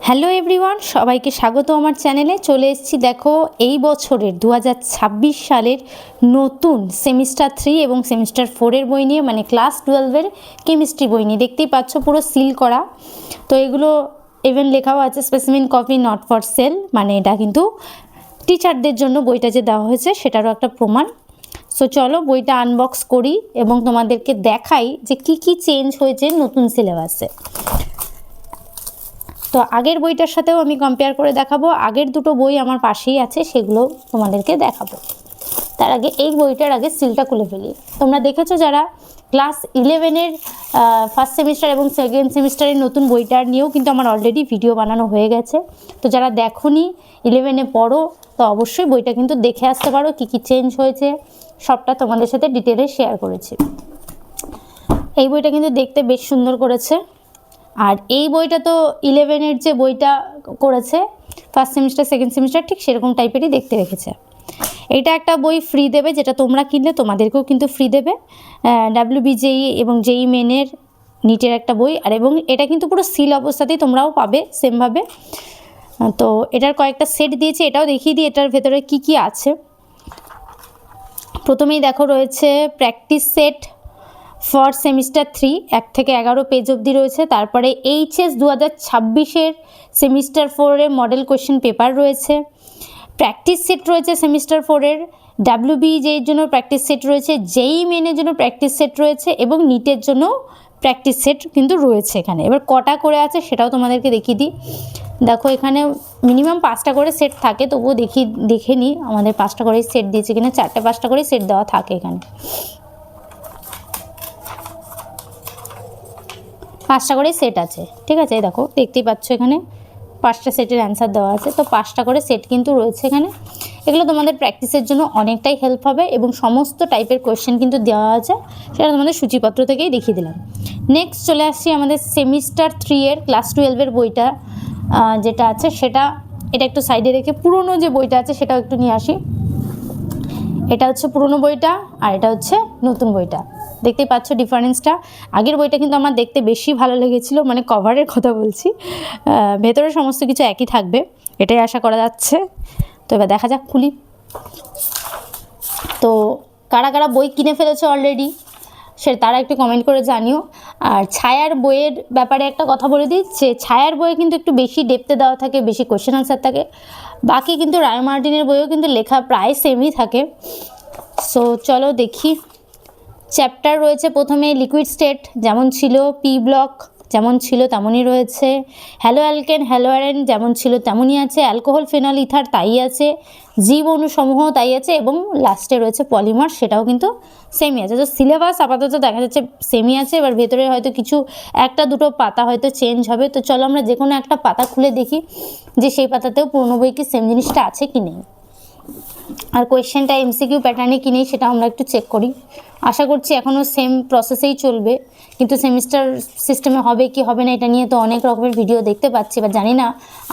Hello everyone, সবাইকে স্বাগত আমার চ্যানেলে। চলে এসেছি দেখো এই বছরের 2026 সালের নতুন সেমিস্টার 3 এবং সেমিস্টার 4-এর বই নিয়ে, মানে ক্লাস 12-এর কেমিস্ট্রি বই নিয়ে। দেখতেই পাচ্ছ পুরো সিল করা। তো এগুলো ইভেন লেখাও আছে specimen copy not for sale, মানে এটা কিন্তু টিচারদের জন্য বইটা যে দেওয়া হয়েছে সেটারও একটা প্রমাণ। সো চলো বইটা আনবক্স করি এবং তোমাদেরকে দেখাই যে কি কি চেঞ্জ হয়েছে নতুন সিলেবাসে। তো আগের বইটার সাথেও আমি কম্পেয়ার করে দেখাবো। আগের দুটো বই আমার পাশেই আছে, সেগুলো তোমাদেরকে দেখাবো। তার আগে এই বইটার আগে সিলটা খুলে ফেলি। তোমরা দেখেছো যারা ক্লাস 11-এর ফার্স্ট সেমিস্টার এবং সেকেন্ড সেমিস্টারের নতুন বইটার নিয়েও কিন্তু আমার অলরেডি ভিডিও বানানো হয়ে গেছে। তো যারা দেখোনি 11-এ পড়ো, তো অবশ্যই বইটা কিন্তু দেখে আসতে পারো। কী কী চেঞ্জ হয়েছে সবটা তোমাদের সাথে ডিটেলে শেয়ার করেছি। এই বইটা কিন্তু দেখতে বেশ সুন্দর করেছে। আর এই বইটা তো 11-এর যে বইটা করেছে ফার্স্ট সেমিস্টার সেকেন্ড সেমিস্টার, ঠিক সেরকম টাইপেরই দেখতে রেখেছে। এটা একটা বই ফ্রি দেবে, যেটা তোমরা কিনলে তোমাদেরকেও কিন্তু ফ্রি দেবে। WBJEE এবং JEE মেনের নিটের একটা বই। আর এবং এটা কিন্তু পুরো সিল অবস্থাতেই তোমরাও পাবে সেমভাবে। তো এটার কয়েকটা সেট দিয়েছে, এটাও দেখিয়ে দিই এটার ভেতরে কি কি আছে। প্রথমেই দেখো রয়েছে প্র্যাকটিস সেট ফর সেমিস্টার 3, 1 থেকে 11 পেজ অবধি রয়েছে। তারপরে HS 2026-এর সেমিস্টার 4-এর মডেল কোয়েশ্চেন পেপার রয়েছে। প্র্যাকটিস সেট রয়েছে সেমিস্টার 4-এর, WBJEE-র জন্য প্র্যাকটিস সেট রয়েছে, JEE মেনের জন্য প্র্যাকটিস সেট রয়েছে এবং নিটের জন্য প্র্যাকটিস সেট কিন্তু রয়েছে এখানে। এবার কটা করে আছে সেটাও তোমাদেরকে দেখিয়ে দিই। দেখো এখানে মিনিমাম 5টা করে সেট থাকে, তবুও দেখে নিই আমাদের 5টা করে সেট দিয়েছে কিনা। 4টে 5টা করে সেট দেওয়া থাকে এখানে। 5টা করে সেট আছে, ঠিক আছে। এই দেখো দেখতেই পাচ্ছ এখানে 5টা সেটের অ্যান্সার দেওয়া আছে। তো 5টা করে সেট কিন্তু রয়েছে এখানে। এগুলো তোমাদের প্র্যাকটিসের জন্য অনেকটাই হেল্প হবে এবং সমস্ত টাইপের কোয়েশ্চেন কিন্তু দেওয়া আছে, সেটা তোমাদের সূচিপত্র থেকেই দেখিয়ে দিলাম। নেক্সট চলে আসছি আমাদের সেমিস্টার 3-এর ক্লাস 12-এর বইটা যেটা আছে সেটা, এটা একটু সাইডে রেখে পুরনো যে বইটা আছে সেটাও একটু নিয়ে আসি। এটা হচ্ছে পুরনো বইটা আর এটা হচ্ছে নতুন বইটা। দেখতেই পাচ্ছ ডিফারেন্সটা। আগের বইটা কিন্তু আমার দেখতে বেশি ভালো লেগেছিলো, মানে কভারের কথা বলছি। ভেতরে সমস্ত কিছু একই থাকবে এটাই আশা করা যাচ্ছে। তো এবার দেখা যাক, খুলি। তো কারা কারা বই কিনে ফেলেছো অলরেডি তারা একটু কমেন্ট করে জানিও। আর ছায়ার বইয়ের ব্যাপারে একটা কথা বলে দিই যে ছায়ার বইয়ে কিন্তু একটু বেশি ডেপথে দেওয়া থাকে, বেশি কোয়েশ্চেন আনসার থাকে। বাকি কিন্তু রায় মার্টিনের বইয়েও কিন্তু লেখা প্রায় সেমই থাকে। সো চলো দেখি। চ্যাপ্টার রয়েছে প্রথমে লিকুইড স্টেট যেমন ছিল, পি ব্লক যেমন ছিল তেমনই রয়েছে, হ্যালো অ্যালকেন হ্যালো অ্যারেন যেমন ছিল তেমনই আছে, অ্যালকোহল ফেনল ইথার তাই আছে, জীব অণুসমূহ তাই আছে এবং লাস্টে রয়েছে পলিমার, সেটাও কিন্তু সেমই আছে। তো সিলেবাস আপাতত দেখা যাচ্ছে সেমই আছে। এবার ভেতরে হয়তো কিছু একটা দুটো পাতা হয়তো চেঞ্জ হবে। তো চলো আমরা যে কোনো একটা পাতা খুলে দেখি যে সেই পাতাতেও পুরনো বই কি সেম জিনিসটা আছে কি নেই। আর কোয়েশ্চেনটা MCQ প্যাটার্নে কি নেই সেটা আমরা একটু চেক করি। আশা করছি এখনও সেম প্রসেসেই চলবে, কিন্তু সেমিস্টার সিস্টেমে হবে কি হবে না এটা নিয়ে তো অনেক রকমের ভিডিও দেখতে পাচ্ছি, বা জানি না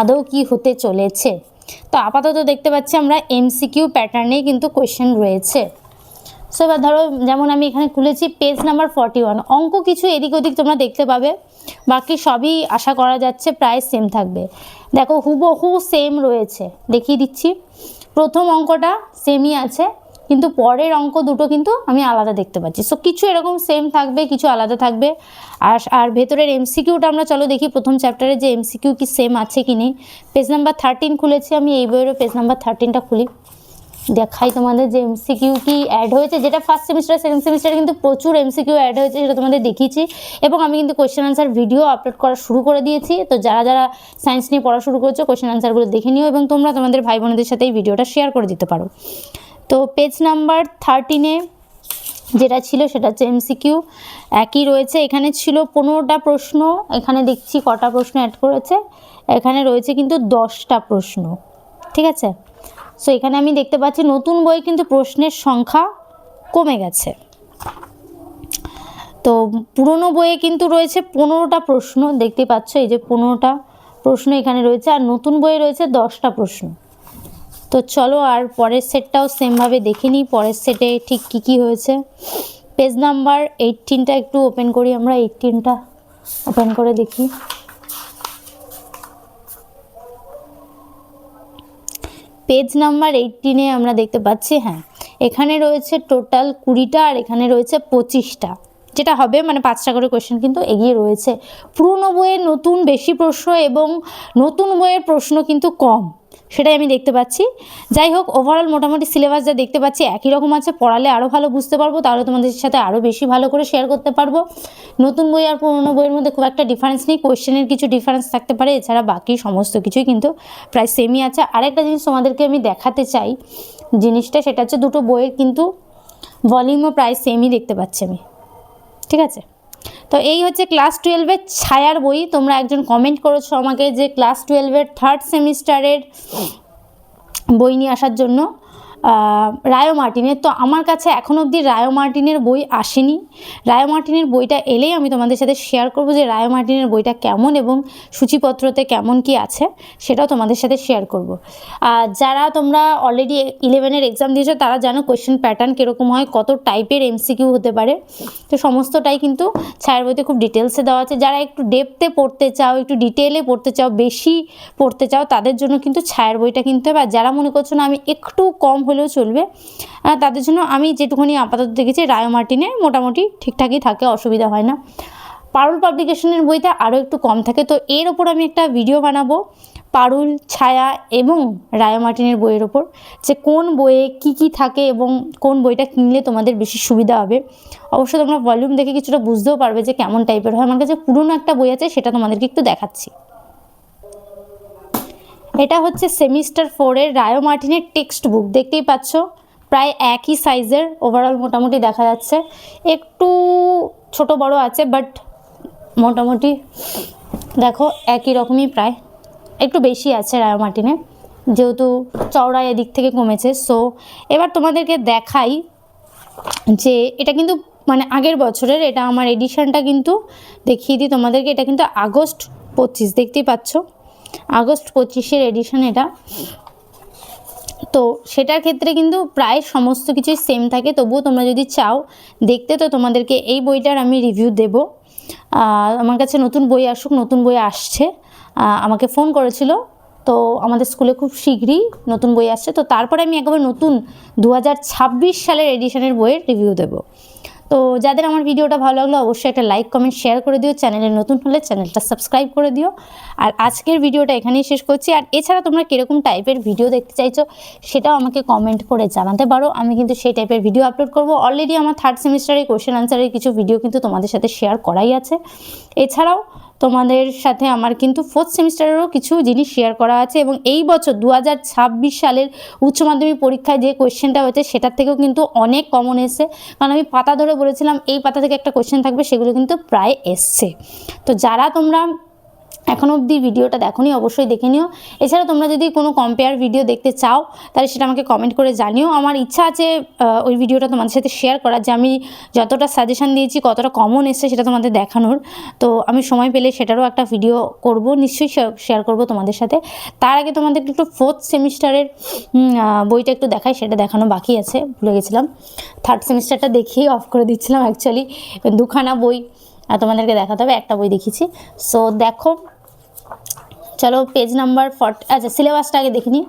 আদৌ কি হতে চলেছে। তো আপাতত দেখতে পাচ্ছি আমরা MCQ প্যাটার্নেই কিন্তু কোয়েশ্চেন রয়েছে। সো এবার ধরো যেমন আমি এখানে খুলেছি পেজ নাম্বার 41, অঙ্ক কিছু এদিক ওদিক তোমরা দেখতে পাবে, বাকি সবই আশা করা যাচ্ছে প্রায় সেম থাকবে। দেখো হুবহু সেম রয়েছে, দেখিয়ে দিচ্ছি। প্রথম অঙ্কটা সেমই আছে, কিন্তু পরের অঙ্ক দুটো কিন্তু আমি আলাদা দেখতে পাচ্ছি। সো কিছু এরকম সেম থাকবে, কিছু আলাদা থাকবে। আর ভেতরের MCQটা আমরা চলো দেখি প্রথম চ্যাপ্টারে যে MCQ কি সেম আছে কি নেই। পেজ নাম্বার 13 খুলেছি আমি, এই বইয়েরও পেজ নাম্বার 13টা খুলি, দেখাই তোমাদের যে MCQ কি অ্যাড হয়েছে। যেটা ফার্স্ট সেমিস্টার সেকেন্ড সেমিস্টারে কিন্তু প্রচুর MCQ অ্যাড হয়েছে, সেটা তোমাদের দেখিয়েছি এবং আমি কিন্তু কোয়েশ্চেন আনসার ভিডিও আপলোড করা শুরু করে দিয়েছি। তো যারা যারা সায়েন্স নিয়ে পড়া শুরু করেছো কোয়েশ্চেন আনসারগুলো দেখে নিও এবং তোমরা তোমাদের ভাই বোনদের সাথে এই ভিডিওটা শেয়ার করে দিতে পারো। তো পেজ নাম্বার 13-এ যেটা ছিল সেটা হচ্ছে MCQ একই রয়েছে। এখানে ছিল 15টা প্রশ্ন, এখানে দেখছি কটা প্রশ্ন অ্যাড করেছে, এখানে রয়েছে কিন্তু 10টা প্রশ্ন, ঠিক আছে। সো এখানে আমি দেখতে পাচ্ছি নতুন বই কিন্তু প্রশ্নের সংখ্যা কমে গেছে। তো পুরনো বইয়ে কিন্তু রয়েছে 15টা প্রশ্ন, দেখতে পাচ্ছ এই যে 15টা প্রশ্ন এখানে রয়েছে, আর নতুন বইয়ে রয়েছে 10টা প্রশ্ন। তো চলো আর পরের সেটটাও সেমভাবে দেখে নিই, পরের সেটে ঠিক কী কী হয়েছে। পেজ নাম্বার 18টা একটু ওপেন করি আমরা, 18টা ওপেন করে দেখি। পেজ নাম্বার 18-এ আমরা দেখতে পাচ্ছি, হ্যাঁ এখানে রয়েছে টোটাল 20টা আর এখানে রয়েছে 25টা, যেটা হবে মানে 5টা করে কোয়েশ্চেন কিন্তু এগিয়ে রয়েছে। পুরনো বইয়ের নতুন বেশি প্রশ্ন এবং নতুন বইয়ের প্রশ্ন কিন্তু কম, সেটাই আমি দেখতে পাচ্ছি। যাই হোক, ওভারঅল মোটামুটি সিলেবাস যা দেখতে পাচ্ছি একই রকম আছে। পড়ালে আরও ভালো বুঝতে পারবো, তাহলে তোমাদের সাথে আরও বেশি ভালো করে শেয়ার করতে পারবো। নতুন বই আর পুরনো বইয়ের মধ্যে খুব একটা ডিফারেন্স নেই, কোয়েশ্চেনের কিছু ডিফারেন্স থাকতে পারে, এছাড়া বাকি সমস্ত কিছুই কিন্তু প্রায় সেমই আছে। আরেকটা জিনিস তোমাদেরকে আমি দেখাতে চাই জিনিসটা, সেটা হচ্ছে দুটো বইয়ের কিন্তু ভলিউমও প্রায় সেমই দেখতে পাচ্ছি আমি, ঠিক আছে। তো এই হচ্ছে ক্লাস 12-এর ছায়ার বই। তোমরা একজন কমেন্ট করেছো আমাকে যে ক্লাস 12-এর 3rd সেমিস্টারের বই নিয়ে আসার জন্য রায়ো মার্টিনের। তো আমার কাছে এখন অবধি রায়ো মার্টিনের বই আসেনি। রায়ো মার্টিনের বইটা এলেই আমি তোমাদের সাথে শেয়ার করব যে রায়ো মার্টিনের বইটা কেমন এবং সূচিপত্রতে কেমন কি আছে সেটাও তোমাদের সাথে শেয়ার করব। যারা তোমরা অলরেডি 11-এর এক্সাম দিয়েছো তারা জানো কোয়েশ্চেন প্যাটার্ন কীরকম হয়, কত টাইপের এমসিকিউ হতে পারে। তো সমস্তটাই কিন্তু ছায়ার বইতে খুব ডিটেলসে দেওয়া আছে। যারা একটু ডেপথে পড়তে চাও, একটু ডিটেলে পড়তে চাও, বেশি পড়তে চাও, তাদের জন্য কিন্তু ছায়ার বইটা কিনতে হবে। আর যারা মনে করছো না আমি একটু কম হলেও চলবে, তাদের জন্য আমি যেটুকুনি আপাতত দেখেছি রায়ো মার্টিনে মোটামুটি ঠিকঠাকই থাকে, অসুবিধা হয় না। পারুল পাবলিকেশনের বইটা আরও একটু কম থাকে। তো এর ওপর আমি একটা ভিডিও বানাবো পারুল, ছায়া এবং রায়ো মার্টিনের বইয়ের ওপর, যে কোন বইয়ে কি কি থাকে এবং কোন বইটা কিনলে তোমাদের বেশি সুবিধা হবে। অবশ্য তোমরা ভলিউম দেখে কিছুটা বুঝতেও পারবে যে কেমন টাইপের হয়। আমার কাছে পুরনো একটা বই আছে, সেটা তোমাদেরকে একটু দেখাচ্ছি। এটা হচ্ছে সেমিস্টার 4-এর রায়ো মার্টিনের টেক্সট বুক, দেখতেই পাচ্ছ প্রায় একই সাইজের, ওভারঅল মোটামুটি দেখা যাচ্ছে একটু ছোট বড় আছে, বাট মোটামুটি দেখো একই রকমই, প্রায় একটু বেশি আছে রায়ো মার্টিনে, যেহেতু চওড়া এদিক থেকে কমেছে। সো এবার তোমাদেরকে দেখাই যে এটা কিন্তু মানে আগের বছরের, এটা আমার এডিশনটা কিন্তু দেখিয়ে দিই তোমাদেরকে। এটা কিন্তু আগস্ট 25, দেখতেই পাচ্ছ আগস্ট 25-এর এডিশন এটা। তো সেটার ক্ষেত্রে কিন্তু প্রায় সমস্ত কিছুই সেম থাকে, তবুও তোমরা যদি চাও দেখতে তো তোমাদেরকে এই বইটার আমি রিভিউ দেব। আমার কাছে নতুন বই আসুক, নতুন বই আসছে, আমাকে ফোন করেছিল, তো আমাদের স্কুলে খুব শীঘ্রই নতুন বই আসছে, তো তারপরে আমি একবার নতুন 2026 সালের এডিশনের বইয়ের রিভিউ দেব। তো যাদের আমার ভিডিওটা ভালো লাগলো অবশ্যই একটা লাইক কমেন্ট শেয়ার করে দিও, চ্যানেলে নতুন হলে চ্যানেলটা সাবস্ক্রাইব করে দিও। আর আজকের ভিডিওটা এখানেই শেষ করছি। আর এছাড়া তোমরা কীরকম টাইপের ভিডিও দেখতে চাইছো সেটাও আমাকে কমেন্ট করে জানাতে পারো, আমি কিন্তু সেই টাইপের ভিডিও আপলোড করব। অলরেডি আমার 3rd সেমিস্টারের কোয়েশ্চেন আনসারের কিছু ভিডিও কিন্তু তোমাদের সাথে শেয়ার করাই আছে। এছাড়াও তোমাদের সাথে আমার কিন্তু 4th সেমিস্টারেরও কিছু জিনিস শেয়ার করা আছে, এবং এই বছর 2026 সালের উচ্চ মাধ্যমিক পরীক্ষায় যে কোয়েশ্চেনটা হয়েছে সেটার থেকেও কিন্তু অনেক কমন এসছে, কারণ আমি পাতা ধরে বলেছিলাম এই পাতা থেকে একটা কোয়েশ্চেন থাকবে, সেগুলো কিন্তু প্রায় এসছে। তো যারা তোমরা এখনও অবধি ভিডিওটা দেখোনি অবশ্যই দেখে নিও। এছাড়া তোমরা যদি কোনো কম্পেয়ার ভিডিও দেখতে চাও তাহলে সেটা আমাকে কমেন্ট করে জানিও। আমার ইচ্ছা আছে ওই ভিডিওটা তোমাদের সাথে শেয়ার করার, যে আমি যতটা সাজেশান দিয়েছি কতটা কমন এসছে সেটা তোমাদের দেখানোর। তো আমি সময় পেলে সেটারও একটা ভিডিও করব, নিশ্চয়ই শেয়ার করব তোমাদের সাথে। তার আগে তোমাদেরকে একটু 4th সেমিস্টারের বইটা একটু দেখাই, সেটা দেখানো বাকি আছে, ভুলে গেছিলাম। 3rd সেমিস্টারটা দেখিয়ে অফ করে দিচ্ছিলাম, অ্যাকচুয়ালি 2খানা বই তোমাদেরকে দেখাতে হবে, একটা বই দেখিয়েছি। সো দেখো, চলো পেজ নাম্বার 40, আচ্ছা সিলেবাসটা আগে দেখে নিই।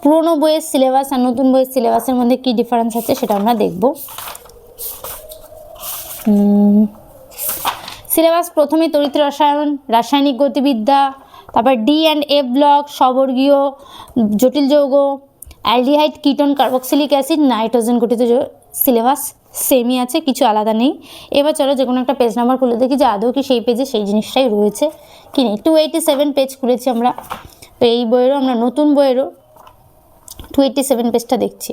পুরোনো বইয়ের সিলেবাস আর নতুন বইয়ের সিলেবাসের মধ্যে কী ডিফারেন্স আছে সেটা আমরা দেখব। সিলেবাস প্রথমে তড়িৎ রসায়ন, রাসায়নিক গতিবিদ্যা, তারপর D&A ব্লক, স্ববর্গীয় জটিল যৌগ, aldehyde, ketone, carboxylic acid, nitrogen গঠিত সিলেবাস সেমই আছে, কিছু আলাদা নেই। এবার চলো যে কোনো একটা পেজ নাম্বার খুলে দেখি যে আদৌ কি সেই পেজে সেই জিনিসটাই রয়েছে কি নেই। 287 পেজ খুলেছি আমরা, তো এই বইয়েরও আমরা নতুন বইয়েরও 287 পেজটা দেখছি,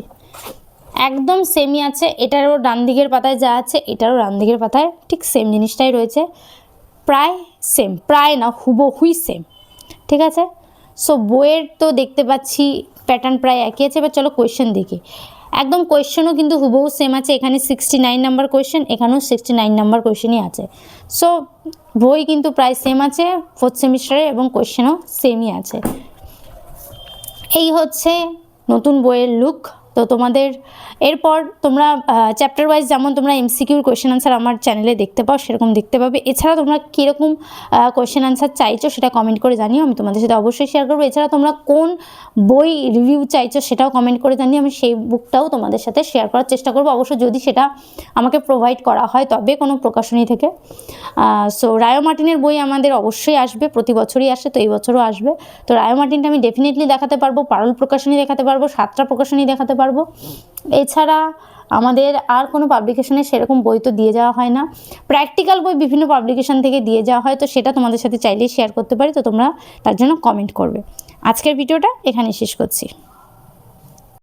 একদম সেমই আছে। এটারও ডান দিকের পাতায় যা আছে এটারও ডান দিকের পাতায় ঠিক সেম জিনিসটাই রয়েছে, প্রায় সেম, প্রায় না হুবহুই সেম, ঠিক আছে। সো বইয়ের তো দেখতে পাচ্ছি প্যাটার্ন প্রায় একই আছে। এবার চলো কোয়েশ্চেন দেখি, একদম কোয়েশ্চেনও কিন্তু হুবহু সেম আছে। এখানে 69 নাম্বার কোয়েশ্চেন, এখানেও 69 নাম্বার কোয়েশ্চেনই আছে। সো বই কিন্তু প্রায় সেম আছে 4th সেমিস্টারে, এবং কোয়েশ্চেনও সেমই আছে। এই হচ্ছে নতুন বইয়ের লুক, তো তোমাদের এরপর তোমরা চ্যাপ্টার ওয়াইজ যেমন তোমরা এমসিকিউর কোয়েশ্চেন আনসার আমার চ্যানেলে দেখতে পাও সেরকম দেখতে পাবে। এছাড়া তোমরা কীরকম কোয়েশ্চেন আনসার চাইছো সেটা কমেন্ট করে জানিও, আমি তোমাদের সাথে অবশ্যই শেয়ার করবো। এছাড়া তোমরা কোন বই রিভিউ চাইছো সেটাও কমেন্ট করে জানিও, আমি সেই বুকটাও তোমাদের সাথে শেয়ার করার চেষ্টা করবো, অবশ্য যদি সেটা আমাকে প্রোভাইড করা হয় তবে কোনো প্রকাশনী থেকে। সো রায়ো মার্টিনের বই আমাদের অবশ্যই আসবে, প্রতি বছরই আসে, তো এই বছরও আসবে। তো রায়ো মার্টিনটা আমি ডেফিনেটলি দেখাতে পারবো, পারুল প্রকাশনী দেখাতে পারবো, সাতটা প্রকাশনী দেখাতে পারবো। এছাড়া আমাদের আর কোনো পাবলিকেশনে সেরকম বই তো দিয়ে যাওয়া হয় না, প্র্যাকটিক্যাল বই বিভিন্ন পাবলিকেশন থেকে দিয়ে যাওয়া হয়, তো সেটা তোমাদের সাথে চাইলেই শেয়ার করতে পারি, তো তোমরা তার জন্য কমেন্ট করবে। আজকের ভিডিওটা এখানে শেষ করছি।